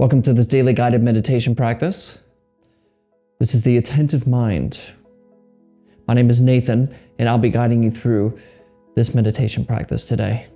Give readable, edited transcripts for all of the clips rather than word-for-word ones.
Welcome to this daily guided meditation practice. This is the Attentive Mind. My name is Nathan, and I'll be guiding you through this meditation practice today.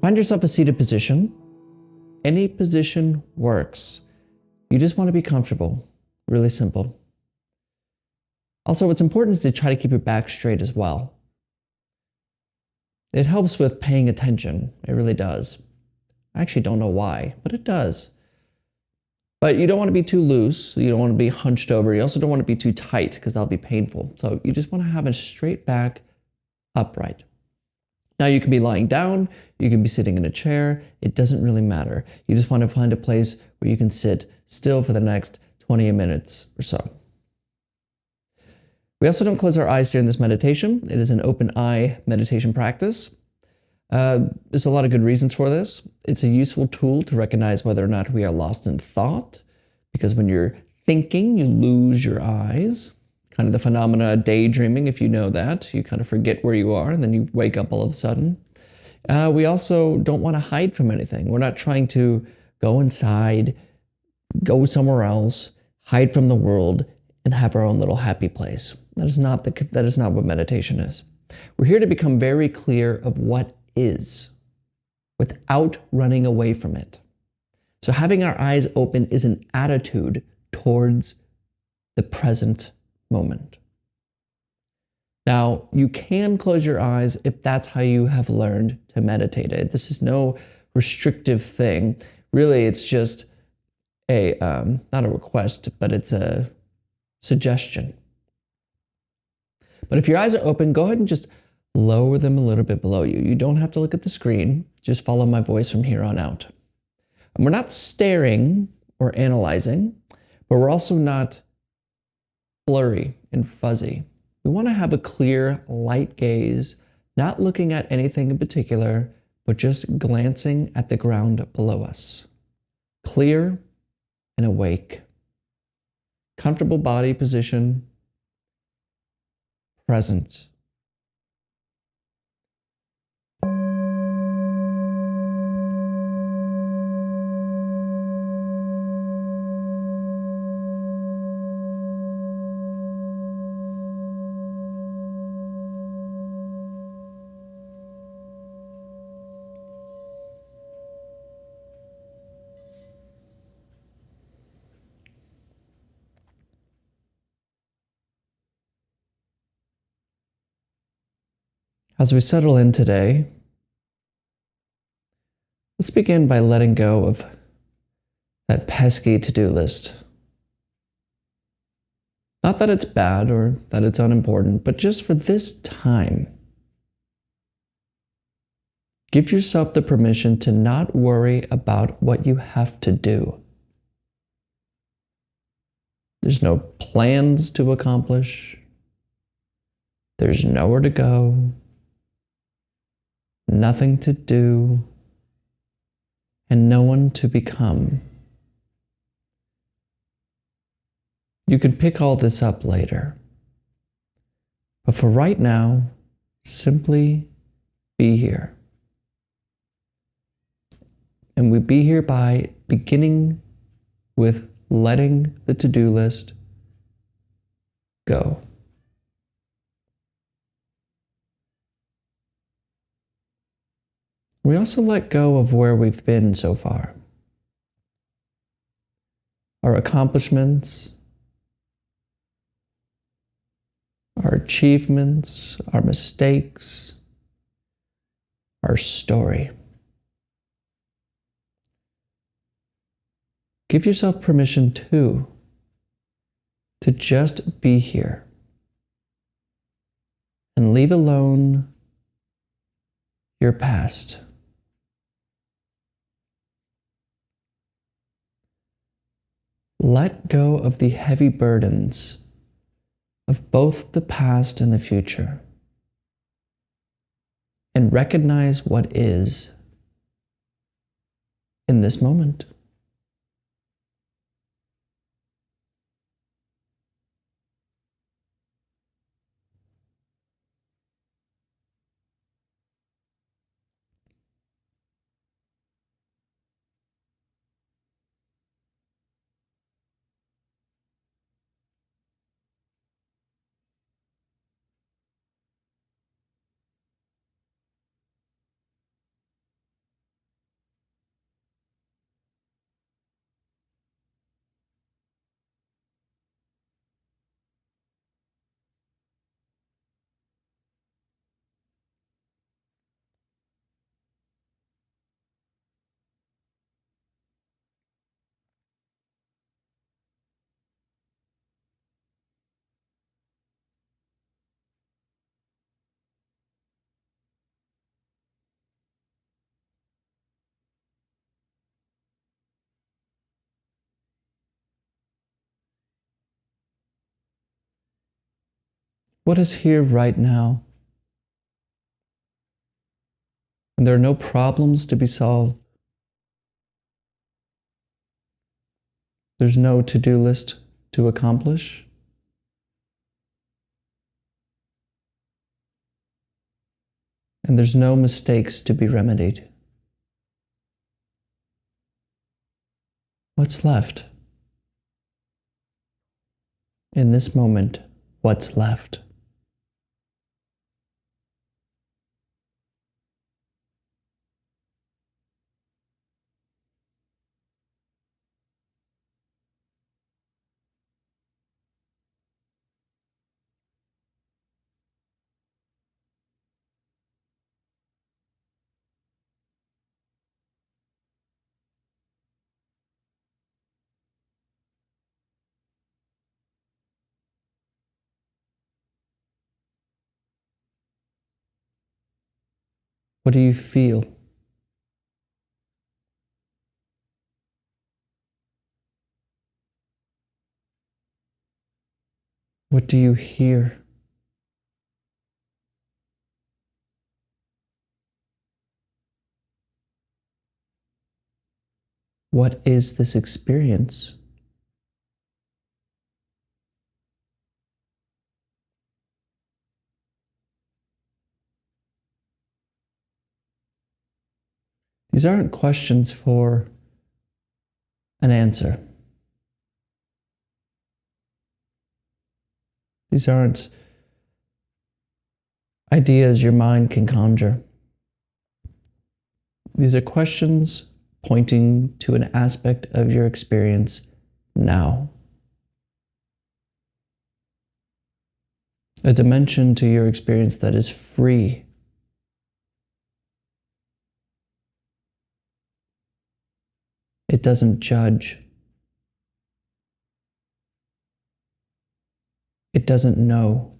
Find yourself a seated position. Any position works. You just want to be comfortable. Really simple. Also, what's important is to try to keep your back straight as well. It helps with paying attention. It really does. I actually don't know why, but it does. But you don't want to be too loose. You don't want to be hunched over. You also don't want to be too tight because that'll be painful. So you just want to have a straight back, upright. Now you can be lying down, you can be sitting in a chair, it doesn't really matter. You just want to find a place where you can sit still for the next 20 minutes or so. We also don't close our eyes during this meditation. It is an open eye meditation practice. There's a lot of good reasons for this. It's a useful tool to recognize whether or not we are lost in thought, because when you're thinking, you lose your eyes. Kind of the phenomena of daydreaming, if you know that. You kind of forget where you are and then you wake up all of a sudden. We also don't want to hide from anything. We're not trying to go inside, go somewhere else, hide from the world, and have our own little happy place. That is not what meditation is. We're here to become very clear of what is without running away from it. So having our eyes open is an attitude towards the present moment. Now, you can close your eyes if that's how you have learned to meditate. This is no restrictive thing. Really, it's just not a request, but it's a suggestion. But if your eyes are open, go ahead and just lower them a little bit below you. You don't have to look at the screen. Just follow my voice from here on out. And we're not staring or analyzing, but we're also not blurry and fuzzy. We want to have a clear, light gaze, not looking at anything in particular, but just glancing at the ground below us. Clear and awake. Comfortable body position. Present. As we settle in today, let's begin by letting go of that pesky to-do list. Not that it's bad or that it's unimportant, but just for this time, give yourself the permission to not worry about what you have to do. There's no plans to accomplish. There's nowhere to go. Nothing to do, and no one to become. You can pick all this up later, but for right now, simply be here. And we be here by beginning with letting the to-do list go. We also let go of where we've been so far. Our accomplishments, our achievements, our mistakes, our story. Give yourself permission to just be here and leave alone your past. Let go of the heavy burdens of both the past and the future, and recognize what is in this moment. What is here right now? And there are no problems to be solved. There's no to-do list to accomplish. And there's no mistakes to be remedied. What's left? In this moment, what's left? What do you feel? What do you hear? What is this experience? These aren't questions for an answer. These aren't ideas your mind can conjure. These are questions pointing to an aspect of your experience now. A dimension to your experience that is free. It doesn't judge. It doesn't know.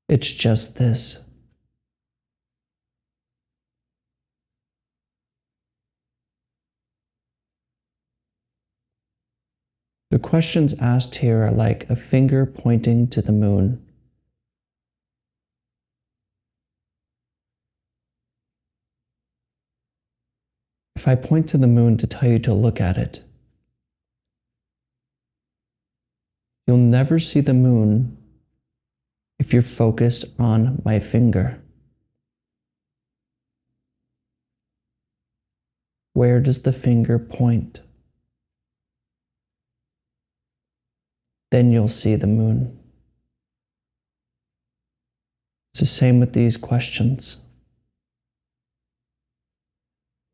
It's just this. The questions asked here are like a finger pointing to the moon. If I point to the moon to tell you to look at it, you'll never see the moon if you're focused on my finger. Where does the finger point? Then you'll see the moon. It's the same with these questions.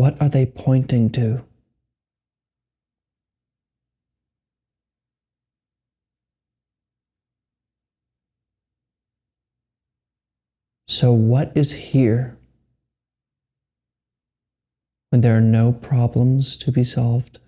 What are they pointing to? So what is here when there are no problems to be solved?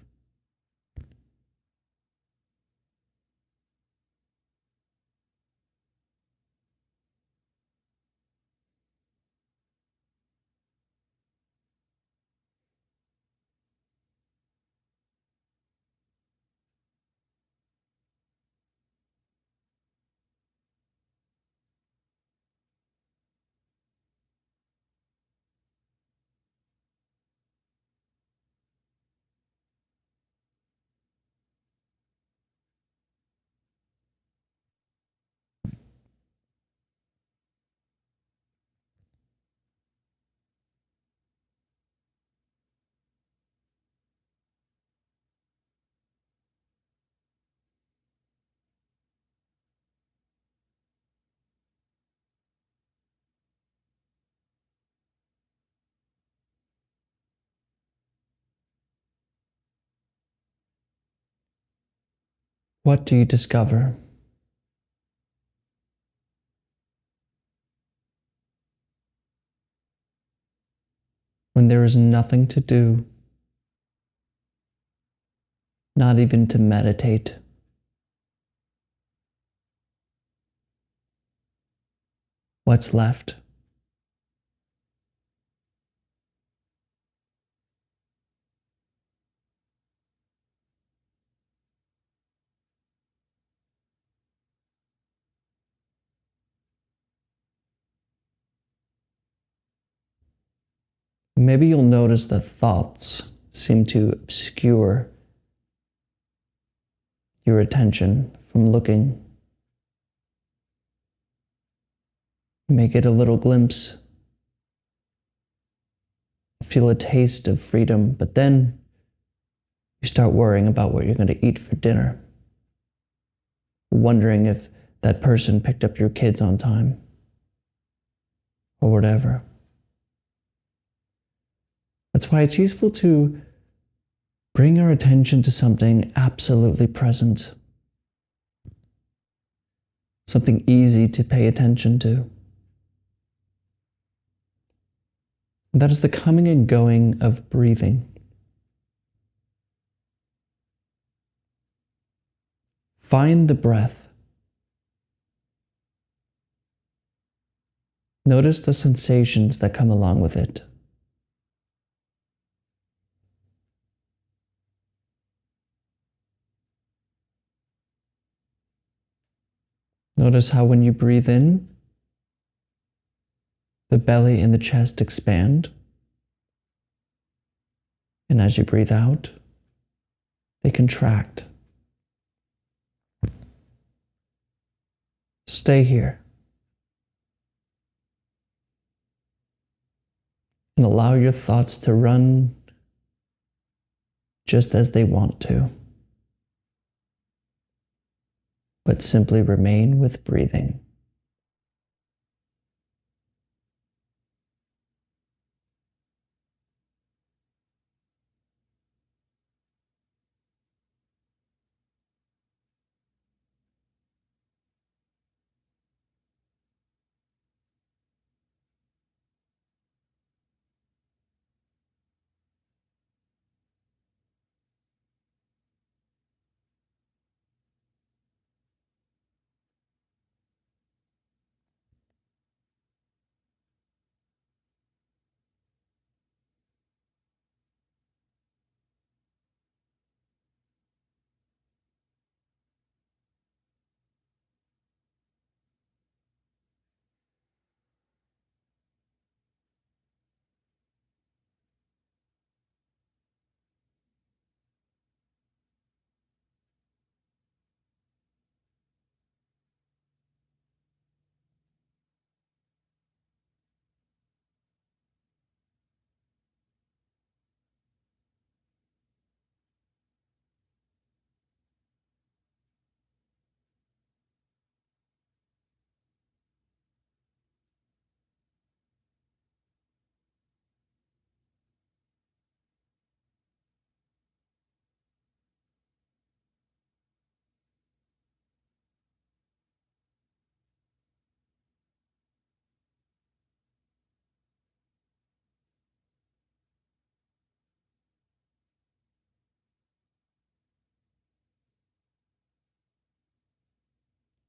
What do you discover? When there is nothing to do, not even to meditate. What's left? Maybe you'll notice that thoughts seem to obscure your attention from looking. You may get a little glimpse, feel a taste of freedom, but then you start worrying about what you're going to eat for dinner, wondering if that person picked up your kids on time, or whatever. That's why it's useful to bring our attention to something absolutely present, something easy to pay attention to. And that is the coming and going of breathing. Find the breath. Notice the sensations that come along with it. Notice how when you breathe in, the belly and the chest expand. And as you breathe out, they contract. Stay here. And allow your thoughts to run just as they want to. But simply remain with breathing.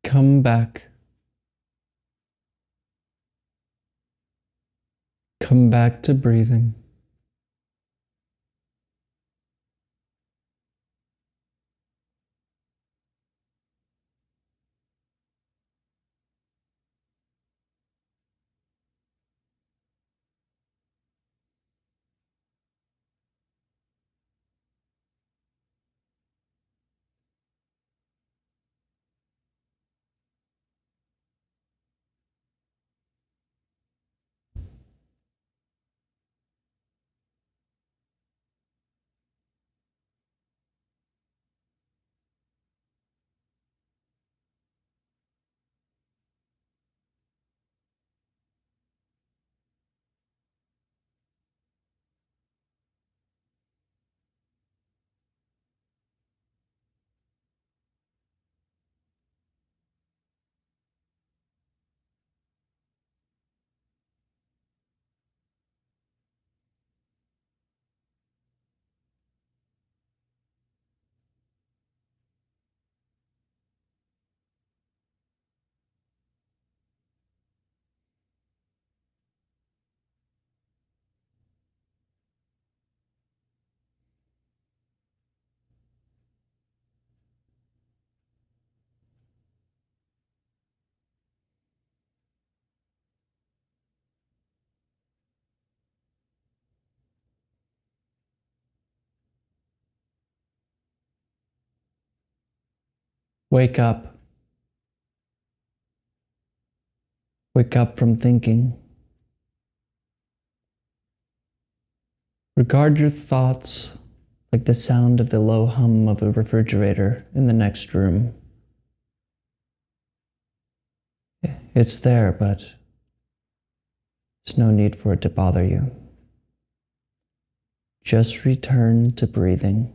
Come back. Come back to breathing. Wake up. Wake up from thinking. Regard your thoughts like the sound of the low hum of a refrigerator in the next room. It's there, but there's no need for it to bother you. Just return to breathing.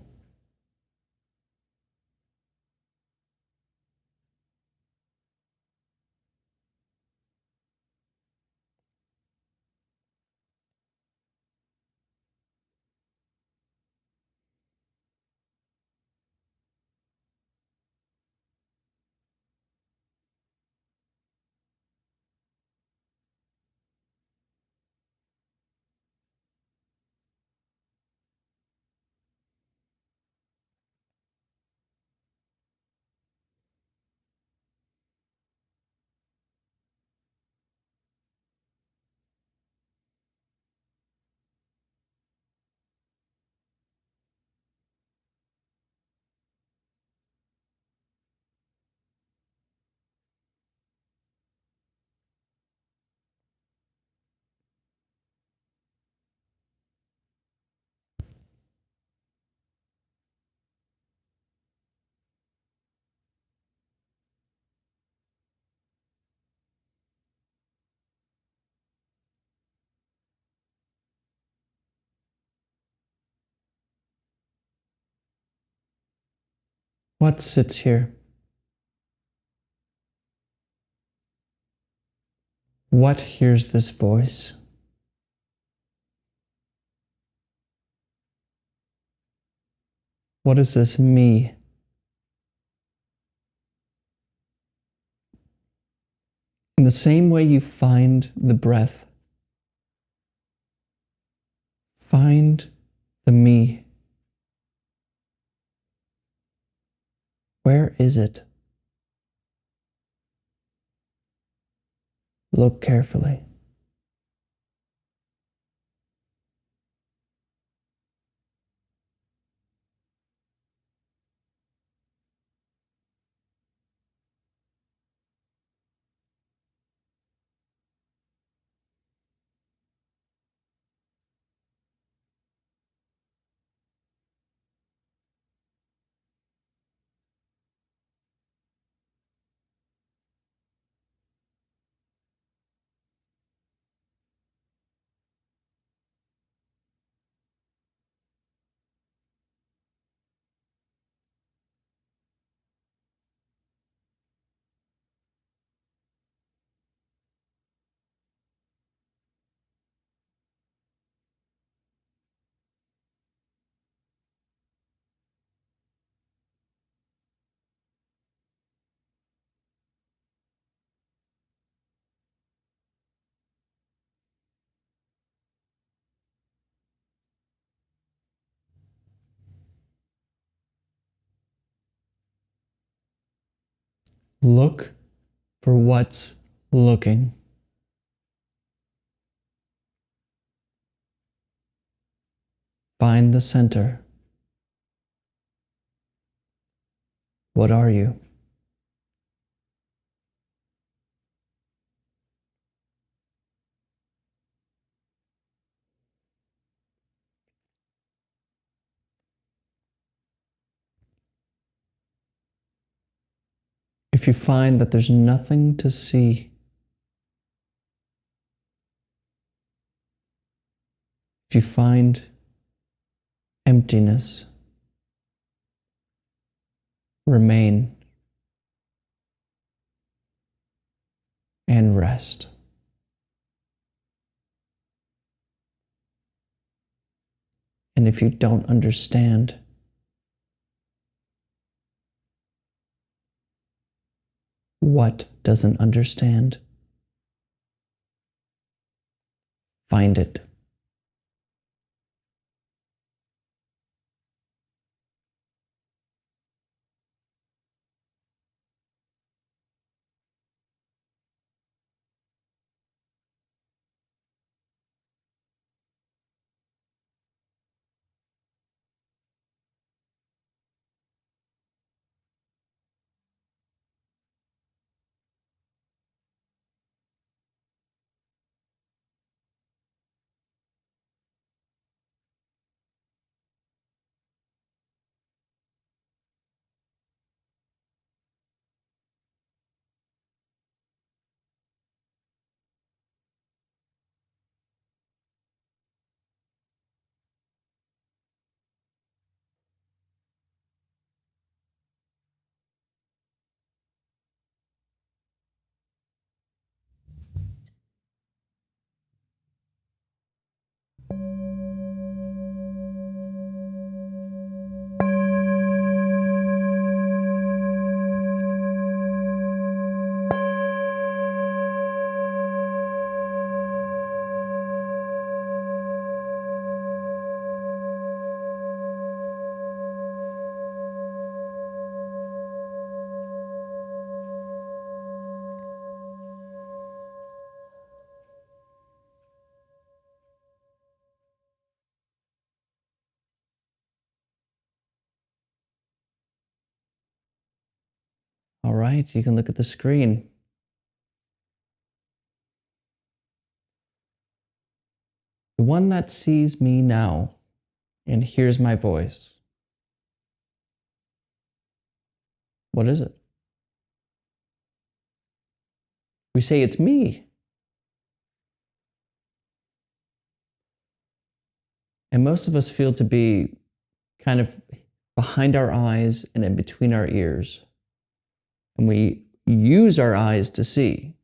What sits here? What hears this voice? What is this me? In the same way you find the breath, find the me. Where is it? Look carefully. Look for what's looking. Find the center. What are you? If you find that there's nothing to see, if you find emptiness, remain and rest. And if you don't understand, what doesn't understand? Find it. All right, you can look at the screen. The one that sees me now and hears my voice. What is it? We say it's me. And most of us feel to be kind of behind our eyes and in between our ears. And we use our eyes to see.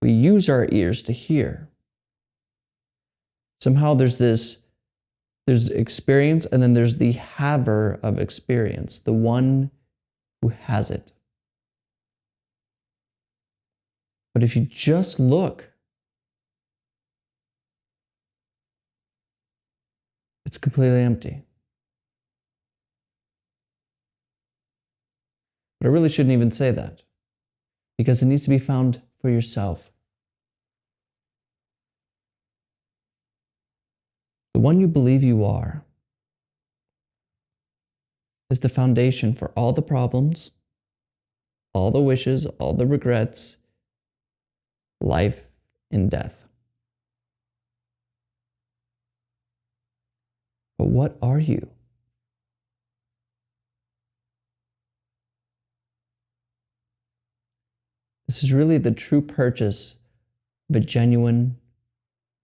We use our ears to hear. Somehow there's experience, and then there's the haver of experience, the one who has it. But if you just look, it's completely empty. But I really shouldn't even say that, because it needs to be found for yourself. The one you believe you are is the foundation for all the problems, all the wishes, all the regrets, life and death. But what are you? This is really the true purchase of a genuine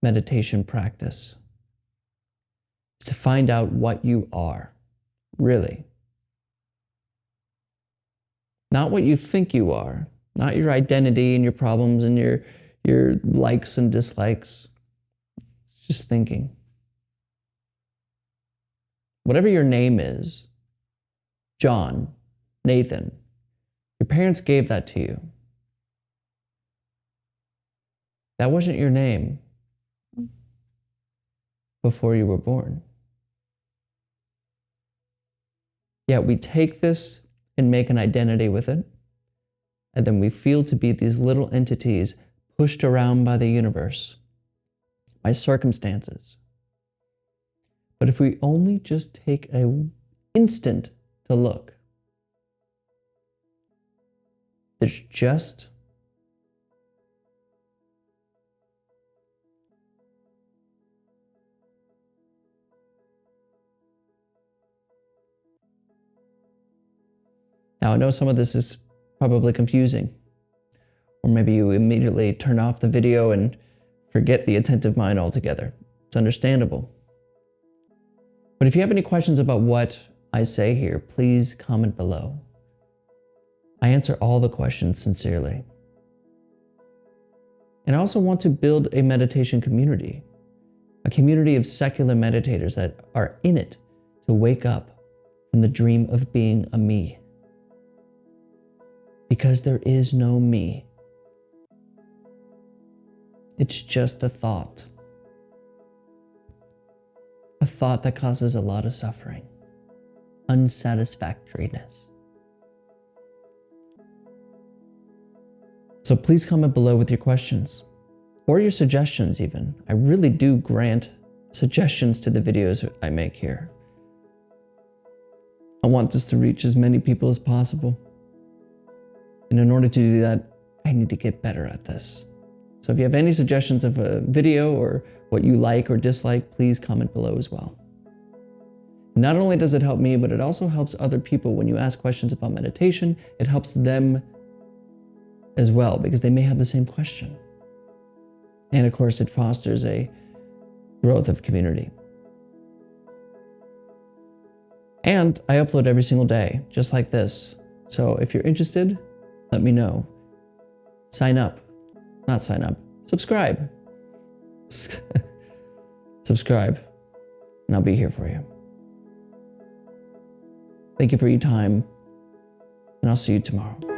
meditation practice. It's to find out what you are, really. Not what you think you are, not your identity and your problems and your likes and dislikes. It's just thinking. Whatever your name is, John, Nathan, your parents gave that to you. That wasn't your name before you were born. Yet we take this and make an identity with it, and then we feel to be these little entities pushed around by the universe, by circumstances. But if we only just take an instant to look, there's just Now, I know some of this is probably confusing, or maybe you immediately turn off the video and forget the attentive mind altogether. It's understandable. But if you have any questions about what I say here, please comment below. I answer all the questions sincerely. And I also want to build a meditation community, a community of secular meditators that are in it to wake up from the dream of being a me. Because there is no me. It's just a thought. A thought that causes a lot of suffering, unsatisfactoriness. So please comment below with your questions, or your suggestions even. I really do grant suggestions to the videos I make here. I want this to reach as many people as possible. And in order to do that, I need to get better at this. So if you have any suggestions of a video or what you like or dislike, please comment below as well. Not only does it help me, but it also helps other people. When you ask questions about meditation, it helps them as well, because they may have the same question. And of course, it fosters a growth of community. And I upload every single day, just like this. So if you're interested, let me know. Sign up. Not sign up. Subscribe. subscribe, and I'll be here for you. Thank you for your time, and I'll see you tomorrow.